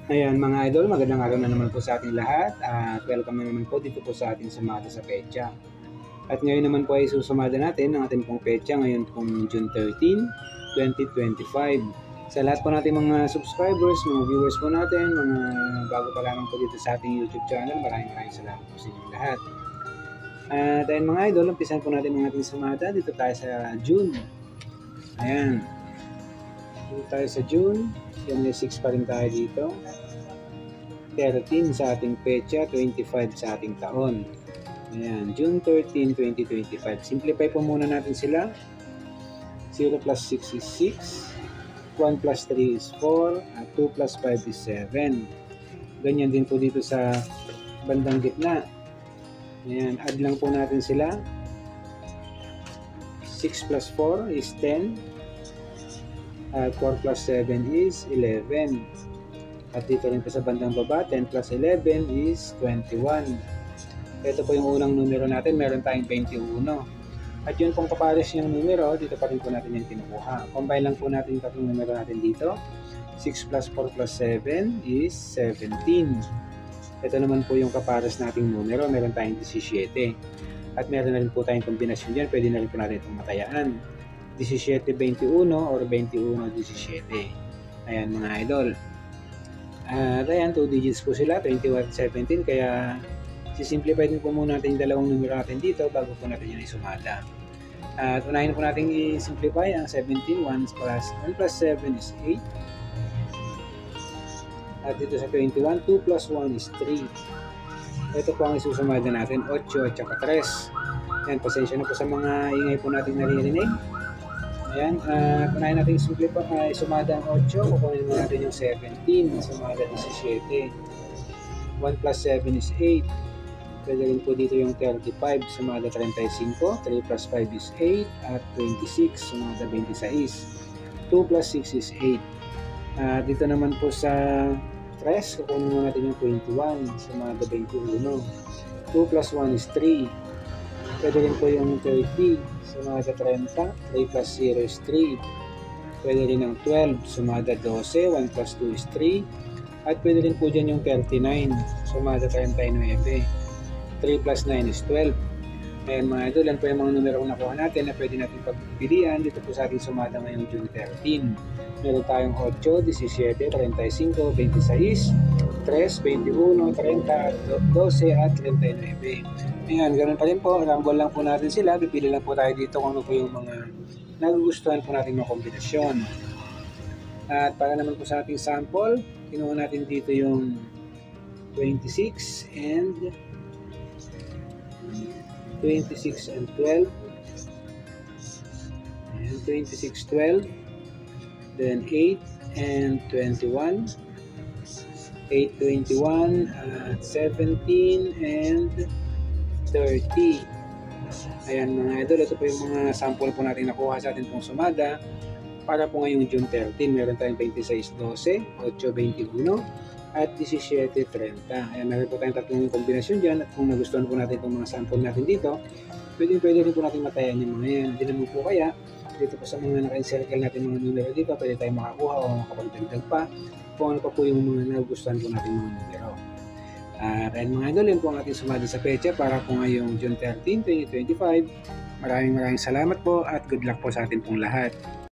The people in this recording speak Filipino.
Ayan mga idol, magandang araw na naman po sa ating lahat at welcome na naman po dito po sa ating sumada sa petsa. At ngayon naman po ay susumada natin ang ating pong petsa ngayon pong June 13, 2025. Sa lahat po natin mga subscribers, mga viewers po natin, mga bago pa lamang po dito sa ating YouTube channel, maraming salamat po sa inyong lahat. At ayun mga idol, umpisan po natin ang ating sumada. Dito tayo sa June. Ayan. Dito tayo sa June. Yung 6 pa rin tayo dito. 13 sa ating petsa, 25 sa ating taon. Ayan, June 13, 2025. Simplify po muna natin sila. 0 plus 6 is 6. 1 plus 3 is 4. At 2 plus 5 is 7. Ganyan din po dito sa bandang gitna. Ayan, add lang po natin sila. 6 plus 4 is 10. At 4 plus 7 is 11. At dito rin po sa bandang baba, 10 plus 11 is 21. Ito po yung unang numero natin, meron tayong 21. At yun pong kapares yung numero, dito pa rin po natin yung kinukuha. Combine lang po natin yung tatlong numero natin dito. 6 plus 4 plus 7 is 17. Ito naman po yung kapares nating numero, meron tayong 17. At meron na rin po tayong kombinasyon dyan, pwede na rin po natin itong matayaan. 17-21 or 21-17. Ayan mga idol. At ayan, 2 digits po sila, 21-17, kaya sisimplify din po muna natin yung dalawang numero natin dito bago po natin yan isumada. At unahin po natin i-simplify ang 17, 1 plus 7 is 8. At dito sa 21, 2 plus 1 is 3. Ito po ang isusumada natin, 8 at saka 3. Ayan, pasensya na po sa mga ingay po natin naririnig. Ayan, unahin natin sumada ang 8, kukunin mo natin yung 17, sumada 17. 1 plus 7 is 8. Pwede rin po dito yung 35, sumada 35. 3 plus 5 is 8, at 26, sumada 26. 2 plus 6 is 8. Dito naman po sa 3, kukunin mo natin yung 21, sumada 21. 2 plus 1 is 3. Pwede rin po yung 30, sumada 30. 3 plus 0 is 3. Pwede rin ang 12, sumada 12. 1 plus 2 is 3. At pwede rin po dyan yung 39, sumada 39. 3 plus 9 is 12. Ayan mga idol, yan po yung mga numero kung nakuha natin na pwede natin pagpipilian dito po sa ating sumada ngayong June 13. Meron tayong 8, 17, 35, 26, 3, 21, 30, 12 at 39. Ayan, ganoon pa rin po, rumble lang po natin sila, pipili lang po tayo dito kung ano po yung mga nagugustuhan po natin mga kombinasyon. At para naman po sa ating sample, kinuha natin dito yung 26 and 12. And 26, 12. Then 8 and 21. 8, 21, 17 and 30. Ayan mga idol, ito po yung mga sample po natin nakuha sa atin pong sumada para po ngayong June 13. Meron tayong 26, 12, 8, 21 at 17, 30. Ayan, meron po tayong tatlong kombinasyon dyan at kung nagustuhan po natin itong mga sample natin dito, pwede rin po natin matayan yung mga yan. Hindi naman po kaya, dito po sa mga naka-encircle natin mga numero dito, pwede tayong makakuha o makapagdagdag pa kung ano pa po yung mga nagustuhan po natin mga numero. At mga idol, yun po ang ating sumada sa petsa para po ngayong June 13, 2025. Maraming salamat po at good luck po sa ating pong lahat.